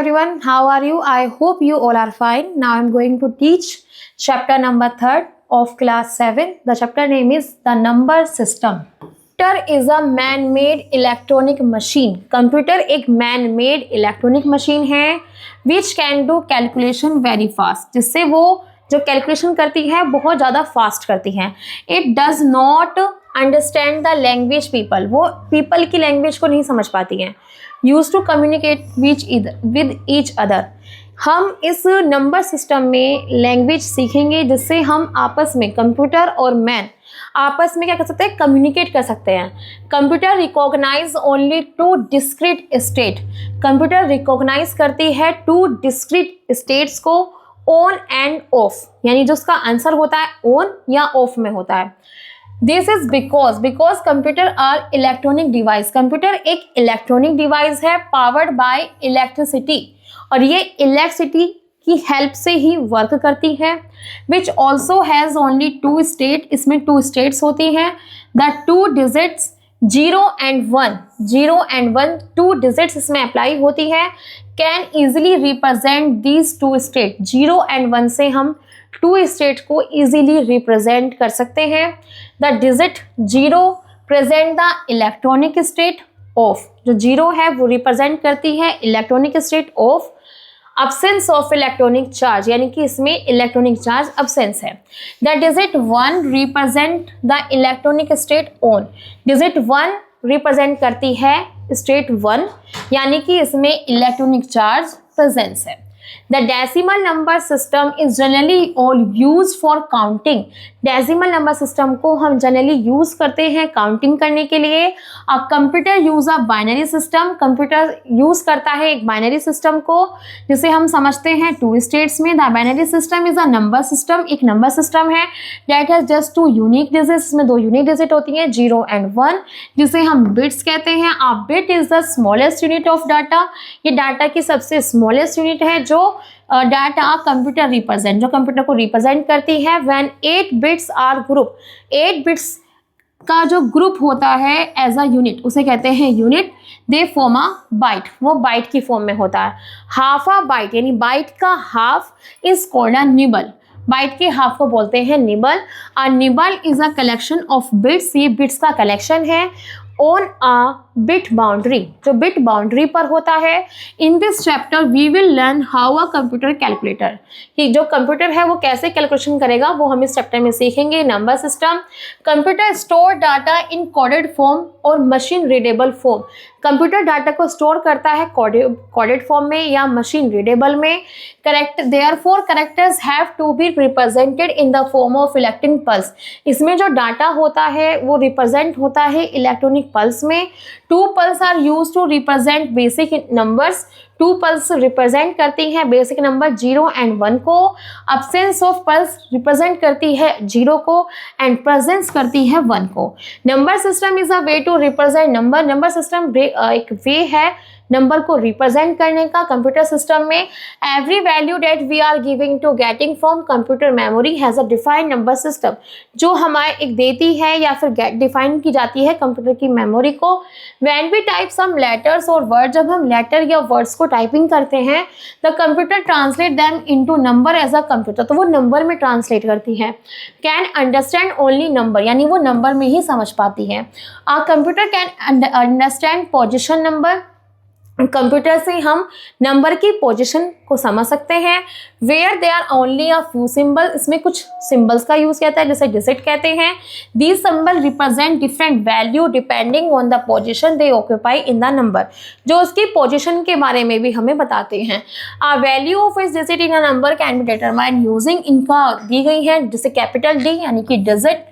everyone, how are you? I hope you all are fine. Now I'm going to teach chapter number 3rd of class 7. The chapter name is the number system. Computer is a man-made electronic machine. Computer एक man-made electronic machine है which can do calculation very fast. जिससे वो जो calculation करती है बहुत ज़्यादा fast करती है. It does not understand the language people. वो people की लैंग्वेज को नहीं समझ पाती हैं. Used to communicate with each other. हम इस नंबर सिस्टम में लैंग्वेज सीखेंगे जिससे हम आपस में कंप्यूटर और मैन आपस में क्या कर सकते हैं, कम्युनिकेट कर सकते हैं. Computer recognise only two discrete state. Computer recognize करती है टू डिस्क्रीट स्टेट्स को ऑन एंड ऑफ, यानी जो उसका आंसर होता है ऑन या ऑफ में होता है. This is because computer are electronic device. Computer एक इलेक्ट्रॉनिक डिवाइस है पावर्ड बाय इलेक्ट्रिसिटी, और ये इलेक्ट्रिसिटी की हेल्प से ही वर्क करती है. Which also has only 2 state. इसमें 2 स्टेट्स होती हैं. The 2 digits 0 and 1, 0 and 1 2 digits इसमें अप्लाई होती है. Can easily represent these 2 state. 0 and 1 से हम 2 स्टेट को ईजिली रिप्रेजेंट कर सकते हैं. The digit 0 present the electronic state of. जो 0 है वो रिप्रेजेंट करती है electronic state of. Absence of electronic charge, यानी कि इसमें इलेक्ट्रॉनिक चार्ज अब्सेंस है. The digit 1 represent the electronic state on. Digit 1 represent करती है स्टेट 1, यानी कि इसमें इलेक्ट्रॉनिक चार्ज प्रेजेंस है. The decimal number system is generally all use for counting. Decimal number system को हम जनरली यूज करते हैं काउंटिंग करने के लिए. A computer use a binary system. Computer use करता है एक बाइनरी सिस्टम को जिसे हम समझते हैं 2 स्टेट्स में. The binary system is a number system. एक नंबर सिस्टम है that has just 2 unique digits. इसमें 2 यूनिक डिजिट होती हैं 0 and 1, जिसे हम बिट्स कहते हैं. A bit is the smallest unit of data. ये डाटा की सबसे स्मॉलेस्ट यूनिट है जो डाटा कंप्यूटर रिप्रेजेंट, जो कंप्यूटर को रिप्रेजेंट करती है. When 8 bits are group. 8 bits का जो ग्रुप होता है एज अ यूनिट उसे कहते हैं unit. They form a byte. वो बाइट की फॉर्म में होता है. हाफ अ बाइट, यानी बाइट का half is called a nibble. Byte के हाफ को बोलते हैं nibble. A nibble is a collection of bits. ये बिट्स का कलेक्शन है ऑन अ बिट बाउंड्री, जो बिट बाउंड्री पर होता है. In this chapter we will learn how a computer calculator. कि जो कंप्यूटर है वो कैसे कैलकुलेशन करेगा वो हम इस चैप्टर में सीखेंगे. Number system. Computer store data in coded form और machine readable form. Computer data को स्टोर करता है कोडेड फॉर्म में या मशीन रीडेबल में. Therefore characters have to be represented in the form of electric pulse. इसमें जो डाटा होता है वो रिप्रेजेंट होता है इलेक्ट्रॉनिक पल्स में. 2 pulse are use to represent basic numbers. 2 pulse represent करती हैं बेसिक नंबर 0 and 1 को. अब्सेंस ऑफ पल्स रिप्रेजेंट करती है 0 को एंड प्रेजेंस करती है 1 को. Number system is a way to represent number. Number system एक वे है नंबर को रिप्रेजेंट करने का कंप्यूटर सिस्टम में. Every value that we are giving to getting from computer memory has a defined number system. जो हमारे एक देती है या फिर डिफाइन की जाती है कंप्यूटर की मेमोरी को. When we type some letters और वर्ड, जब हम लेटर या वर्ड्स को टाइपिंग करते हैं the computer translate them into number as a computer. तो वो नंबर में ट्रांसलेट करती है. कैन अंडरस्टैंड ओनली नंबर, यानी वो नंबर में ही समझ पाती है. A computer can understand position number. Computer से हम नंबर की पोजीशन को समझ सकते हैं. Where they are only a few symbol. इसमें कुछ सिंबल्स का यूज कहता है जैसे डिजिट कहते हैं. These symbol represent different value depending on the position they occupy in the number. जो उसकी पोजीशन के बारे में भी हमें बताते हैं. आ वैल्यू ऑफ इस digit in a number can be determined using, इनका दी गई है जैसे कैपिटल डी यानी कि digit,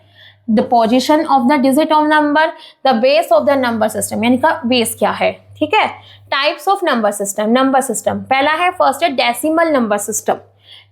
the position of the digit of number, the base of the number system, यानी का बेस क्या है. ठीक है. Types of number system. Number system पहला है, फर्स्ट है decimal number system.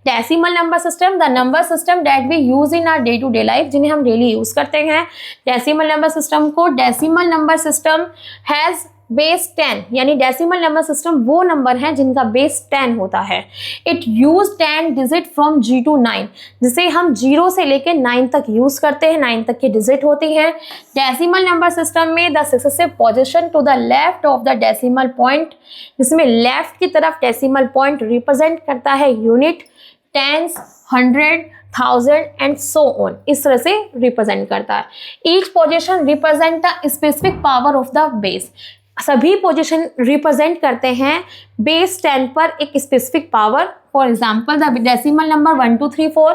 Decimal number system the number system that we use in our day to day life, जिन्हें हम डेली यूज करते हैं. डेसिमल नंबर सिस्टम को decimal number system has base 10 यानी decimal number system वो number है जिनका base 10 होता है। It use 10 digit from 0 to 9, जिसे हम 0 से लेकर 9 तक यूज करते हैं, 9 तक की डिजिट होती है। डेसिमल नंबर सिस्टम में the successive position to the left of the decimal point, जिसमें लेफ्ट की तरफ डेसिमल पॉइंट रिप्रेजेंट करता है unit, tens, 100, 1000 and so on, इस तरह से रिप्रेजेंट करता है। Each position represent the specific power of the base, सभी पोजीशन रिप्रेजेंट करते हैं बेस 10 पर एक specific power. For example the decimal number 1 2 3 4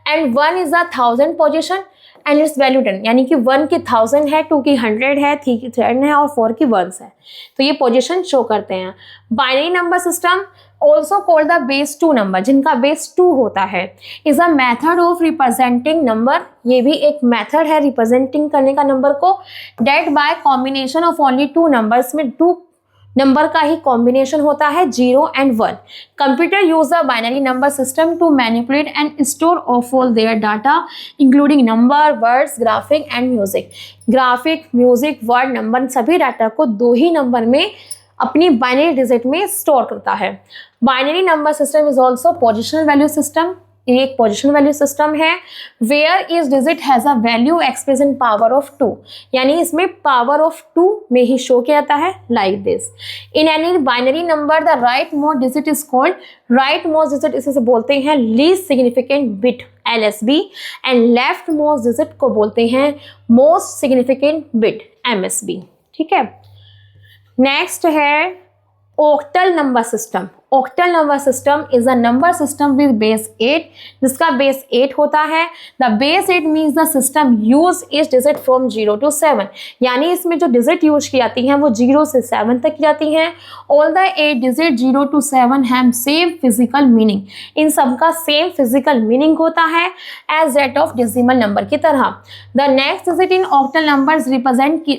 and 1 is the 1000 position and it's value 10, यानी कि 1 की 1000 है, 2 की 100 है, 3 की 10 है और 4 की 1 है, तो ये पोजीशन शो करते हैं। Binary number system also called the base 2 number, जिनका बेस 2 होता है, is a method of representing number, ये भी एक मेथड है रिप्रेजेंटिंग करने का नंबर को, that by combination of only 2 numbers, में 2 नंबर का ही कॉम्बिनेशन होता है, 0 and 1। Computer use the binary number system to manipulate and store of all their data including number, words, graphic and music. Graphic, music, word, number, सभी data को 2 ही number में अपनी binary digit में store करता है। Binary number system is also positional value system, ये एक positional value system है। Where each digit has a value express in power of 2, यानी इसमें पावर ऑफ 2 में ही शो किया जाता है, like this. In any binary number the right most digit is called, right most digit इसे बोलते हैं least significant bit, LSB, and left most digit को बोलते हैं मोस्ट सिग्निफिकेंट बिट, MSB। ठीक है, नेक्स्ट है octal number system. Octal number system is a number system with base 8, जिसका बेस 8 होता है। The base 8 means the system use each digit from 0 to 7, यानी इसमें जो डिजिट यूज की जाती हैं वो 0 से 7 तक की जाती हैं। All the 8 digit 0 to 7 have same physical meaning, इन सबका सेम फिजिकल मीनिंग होता है as that of decimal number की तरह। The next digit in octal numbers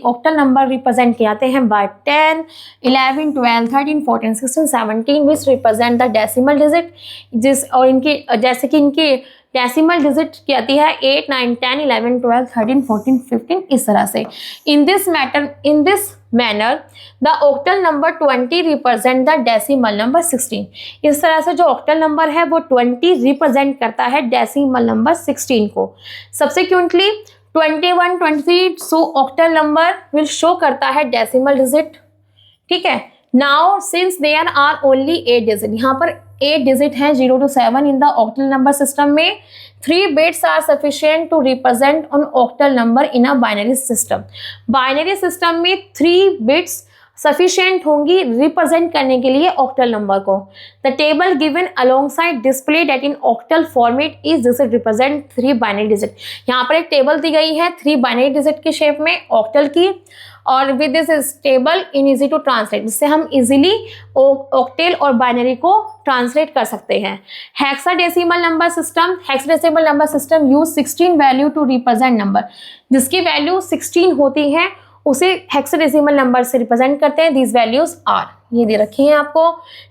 octal number represent किए जाते हैं by 10, 11, 12, 13, 14, 16, 17 which represent the decimal digit, जिस और इनकी जैसे कि इनकी डेसिमल डिजिट की आती है 8, 9, 10, 11, 12, 13, 14, 15, इस तरह से। In this manner the octal number 20 represent the decimal number 16, इस तरह से जो ऑक्टल नंबर है वो 20 रिप्रेजेंट करता है डेसिमल नंबर 16 को। Subsequently 21, 23 so octal number will show करता है डेसिमल डिजिट। ठीक है, now since there are only 8 digit, यहाँ पर 8 डिजिट हैं 0 to 7 in the octal number system में, 3 bits are sufficient to represent on octal number in a binary system. Binary system में 3 bits sufficient होंगी represent करने के लिए ऑक्टल नंबर को। The table given alongside display that in octal format is this represent 3 binary digit. यहाँ पर एक table दी गई है 3 बाइनरी डिजिट की शेप में ऑक्टल की, और with this table in easy to translate, जिससे हम इजीली ऑक्टेल और बाइनरी को ट्रांसलेट कर सकते हैं। Hexadecimal number system use 16 value to represent number, जिसकी वैल्यू 16 होती है उसे हेक्साडेसिमल नंबर से रिप्रेजेंट करते हैं। दीज वैल्यूज आर, ये दे रखी है आपको,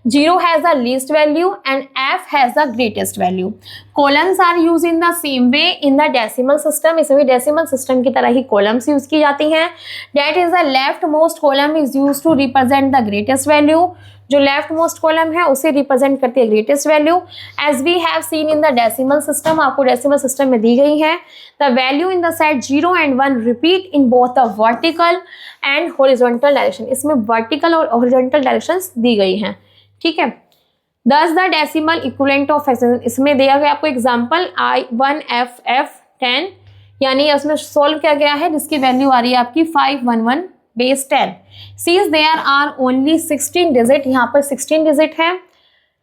0 has the least value and F has the greatest value. Columns are use in the same way in the decimal system, इसमें भी डेसिमल सिस्टम की तरह ही कॉलम्स यूज की जाती हैं। That is the left most column is use to represent the greatest value, जो left most column है उसे रिप्रेजेंट करती है greatest value. As we have seen in the decimal system, आपको डेसिमल सिस्टम में दी गई है। The value in the set 0 and 1 repeat in both the vertical and horizontal direction, इसमें वर्टिकल और हॉरिजॉन्टल डायरेक्शंस दी गई हैं। ठीक है, दस the decimal equivalent of hexadecimal, इसमें दिया गया आपको एग्जांपल I1FF10, यानी उसमें सोल्व किया गया है जिसकी वैल्यू आ रही है आपकी 511 base 10। Since there are only 16 digit, यहाँ पर 16 डिजिट है।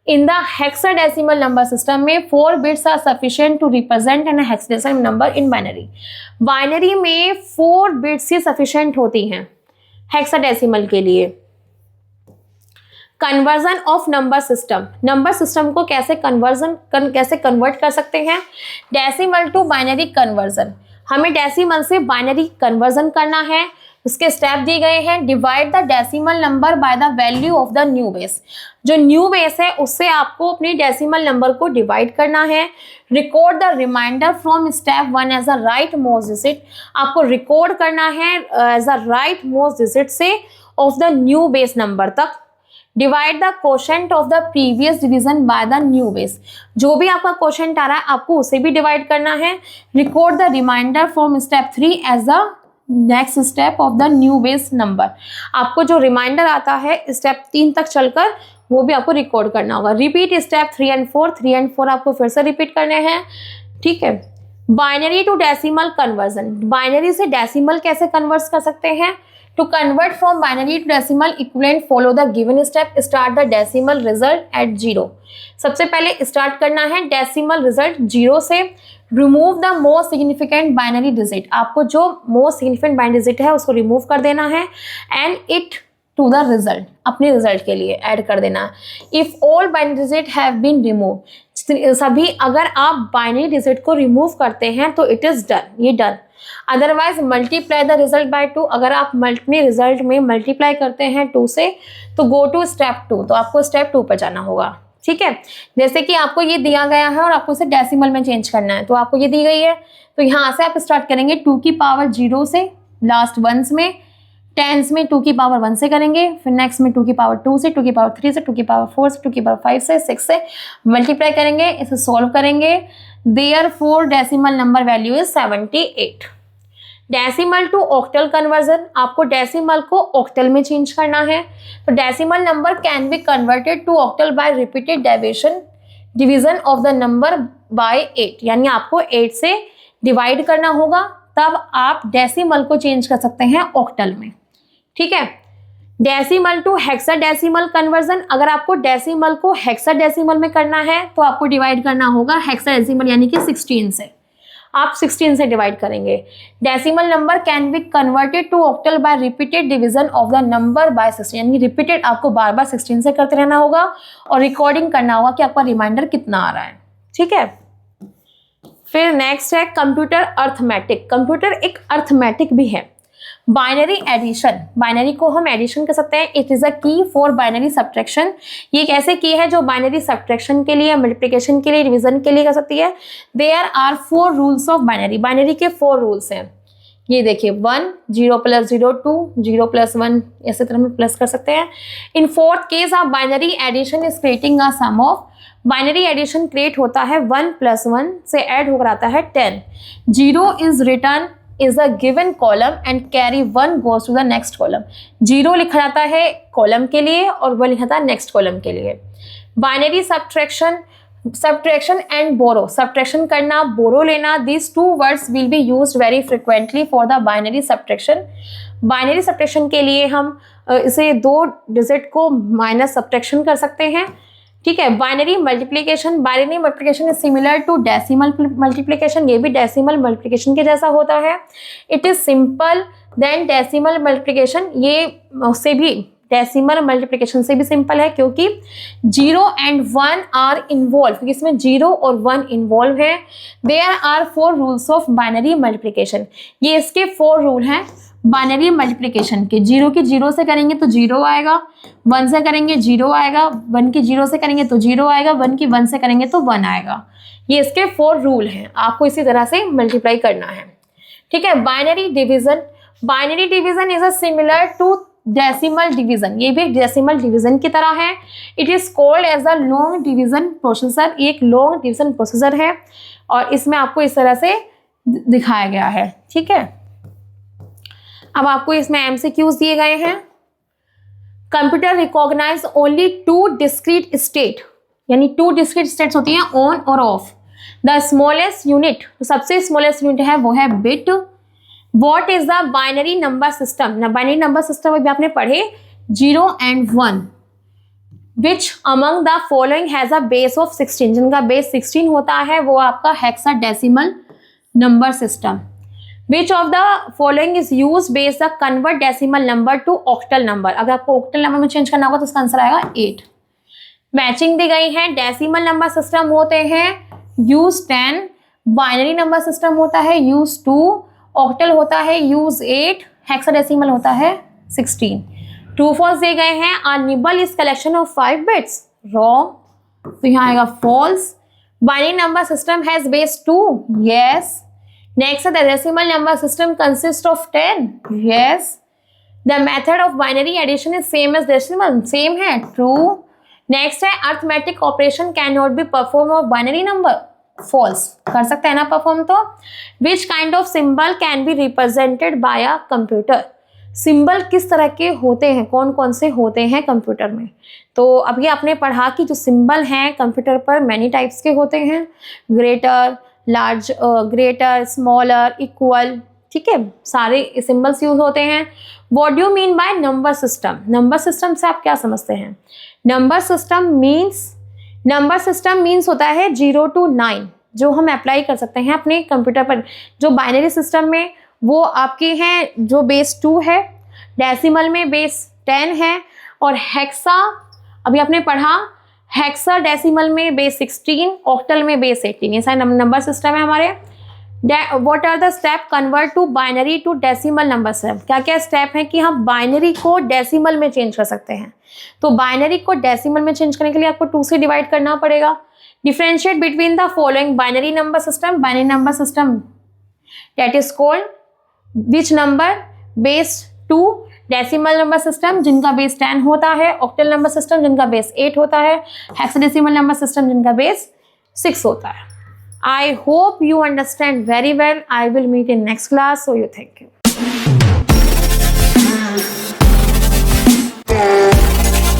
In the hexadecimal number system में 4 bits are sufficient to represent an hexadecimal number in binary. Binary में 4 बिट्स ही सफिशिएंट होती हैं हेक्साडेसिमल के लिए। कन्वर्जन ऑफ नंबर सिस्टम को कैसे कन्वर्ट कर सकते हैं? डेसिमल टू बाइनरी कन्वर्जन, हमें डेसिमल से बाइनरी कन्वर्जन करना है। उसके स्टेप दिए गए हैं। Divide the decimal number by the value of the new base, जो न्यू बेस है उससे आपको अपनी डेसिमल नंबर को डिवाइड करना है। Record the remainder from step 1 as a right most digit, आपको रिकॉर्ड करना है as a right most digit से, of the new base number तक। Divide the quotient of the previous division by the new base, जो भी आपका quotient आ रहा है आपको उसे भी डिवाइड करना है। Record the remainder from step 3 as the next step of the new base number. आपको जो रिमाइंडर आता है स्टेप 3 तक चलकर वो भी आपको रिकॉर्ड करना होगा। रिपीट स्टेप 3 एंड 4, 3 एंड 4 आपको फिर से रिपीट करने हैं, ठीक है। Binary to decimal conversion, binary से डेसिमल कैसे कन्वर्ट कर सकते हैं? To convert from binary to decimal equivalent follow the given step, start the decimal result at 0। सबसे पहले स्टार्ट करना है डेसिमल रिजल्ट 0 से। Remove the most significant binary digit, आपको जो मोस्ट सिग्निफिकेंट बाइनरी डिजिट है उसको रिमूव कर देना है and it to the result, अपने रिजल्ट के लिए ऐड कर देना है। If all binary digit have been remove, सभी अगर आप बाइनरी डिजिट को रिमूव करते हैं तो इट इज डन, ये done. Otherwise multiply the result by 2, अगर आप अपने रिजल्ट में मल्टीप्लाई करते हैं 2 से तो गो टू स्टेप 2, तो आपको स्टेप 2 पर जाना होगा, ठीक है। जैसे कि आपको ये दिया गया है और आपको इसे डेसिमल में चेंज करना है, तो आपको ये दी गई है तो यहाँ से आप स्टार्ट करेंगे 2 की पावर 0 से, लास्ट वंस में, टेंस में 2 की पावर 1 से करेंगे, फिर नेक्स्ट में 2 की पावर 2 से, 2 की पावर 3 से, 2 की पावर 4 से, 2 की पावर 5 से, 6 से मल्टीप्लाई करेंगे, इसे सॉल्व करेंगे। Therefore decimal number value is 78। Decimal to octal conversion, आपको डेसिमल को ऑक्टल में चेंज करना है। तो decimal number can be converted to octal by repeated division of the number by 8, यानी आपको 8 से डिवाइड करना होगा तब आप डेसिमल को चेंज कर सकते हैं ऑक्टल में, ठीक है। डेसिमल टू हेक्साडेसिमल कन्वर्जन, अगर आपको डेसिमल को हेक्साडेसिमल में करना है तो आपको डिवाइड करना होगा हेक्साडेसिमल यानी कि 16 से, आप 16 से डिवाइड करेंगे। Decimal number can be converted to octal by repeated division of the number by 16, यानी रिपीटेड आपको बार बार 16 से करते रहना होगा और रिकॉर्डिंग करना होगा कि आपका रिमाइंडर कितना आ रहा है, ठीक है। फिर नेक्स्ट है कंप्यूटर अर्थमेटिक, कंप्यूटर एक अर्थमेटिक भी है। बाइनरी एडिशन, बाइनरी को हम एडिशन कर सकते हैं। इट इज अ की फॉर बाइनरी सब्ट्रैक्शन, ये एक ऐसे की है जो बाइनरी सब्ट्रैक्शन के लिए, मल्टीप्लिकेशन के लिए, डिवीजन के लिए कर सकती है। There are 4 rules of binary, binary के 4 रूल्स हैं। ये देखिए 1, 0 + 0 2, 0 + 1, ऐसे तरह में प्लस कर सकते हैं। In fourth case of binary addition is creating a sum of, binary addition create होता है 1 + 1 से ऐड होकर आता है 10। 0 is return is a given column and carry 1 goes to the next column. 0 लिखा जाता है कॉलम के लिए और 1 लिखा जाता है नेक्स्ट कॉलम के लिए। Binary subtraction and borrow, subtraction करना, बोरो लेना, these 2 words will be used very frequently for the binary subtraction। Binary subtraction के लिए हम इसे 2 डिजिट को माइनस सब्ट्रैक्शन कर सकते हैं, ठीक है। Binary multiplication, binary multiplication is similar to decimal multiplication, ये भी डेसिमल मल्टीप्लिकेशन के जैसा होता है। It is simple than decimal multiplication, ये उससे भी डेसिमल मल्टीप्लिकेशन से भी सिंपल है क्योंकि 0 and 1 आर इन्वॉल्व, क्योंकि इसमें 0 और 1 इन्वॉल्व है। There are 4 rules of binary multiplication, ये इसके 4 रूल हैं बाइनरी मल्टीप्लिकेशन के। 0 की 0 से करेंगे तो 0 आएगा, 1 से करेंगे 0 आएगा, 1 की 0 से करेंगे तो 0 आएगा, 1 की 1 से करेंगे तो 1 आएगा। ये इसके 4 रूल हैं, आपको इसी तरह से मल्टीप्लाई करना है, ठीक है। Binary division is a similar to decimal division, ये भी डेसिमल डिवीजन की तरह है। It is called as a long division processor, ये एक लॉन्ग डिवीजन प्रोसेसर है और इसमें आपको इस तरह से दिखाया गया है, ठीक है। अब आपको इसमें MCQs दिए गए हैं। Computer recognise only 2 discrete state, यानी 2 डिस्क्रीट स्टेट्स होती हैं ऑन और ऑफ। द स्मॉलेस्ट यूनिट, सबसे स्मॉलेस्ट यूनिट है वो है bit. What is the binary number system, binary number system अभी आपने पढ़े 0 and 1। Which among the following has a base of 16, जिनका बेस 16 होता है वो आपका hexadecimal number system. Which of the following is used based the convert decimal number to octal number, अगर आपको octal number में चेंज करना होगा तो इसका आंसर आएगा 8। मैचिंग दी गई है। डेसिमल नंबर सिस्टम होते हैं यूज 10, बाइनरी नंबर सिस्टम होता है यूज 2, ऑक्टल होता है यूज 8, हेक्साडेसिमल होता है 16। ट्रू फॉल्स दिए गए हैं। A nibble is collection of 5 bits, wrong, तो यहाँ आएगा false. Binary number system has base 2, yes. Next, the decimal number system consists of 10. Yes. The method of binary addition is same as decimal, same है, true. Next है arithmetic operation can not be perform of binary number, false, कर सकते हैं ना perform तो। Which kind of symbol can be represented bye a computer, symbol किस तरह के होते हैं, कौन कौन से होते हैं कंप्यूटर में। तो अभी आपने पढ़ा कि जो सिंबल हैं कंप्यूटर पर मैनी टाइप्स के होते हैं, greater, large, greater, smaller, equal, ठीक है, सारे सिंबल्स यूज होते हैं। What do you mean by number system, number system से आप क्या समझते हैं? नंबर सिस्टम मीन्स होता है 0 to 9, जो हम अप्लाई कर सकते हैं अपने कंप्यूटर पर। जो बाइनरी सिस्टम में वो आपके हैं जो बेस 2 है, डेसिमल में बेस 10 है, और हेक्सा अभी आपने पढ़ा, हेक्सा डेसिमल में बेस 16, ऑक्टल में बेस 18, ये सारे नंबर सिस्टम है हमारे। What are the step convert to binary to decimal number system, क्या क्या स्टेप है कि हम बाइनरी को डेसिमल में चेंज कर सकते हैं। तो बाइनरी को डेसिमल में चेंज करने के लिए आपको 2 से डिवाइड करना पड़ेगा। Differentiate between the following binary number system that is called which number, base 2, decimal number system जिनका बेस 10 होता है, ऑक्टल नंबर सिस्टम जिनका बेस 8 होता है, हेक्साडेसिमल नंबर सिस्टम जिनका बेस 6 होता है। I hope you understand very well. I will meet in next class. So you thank you.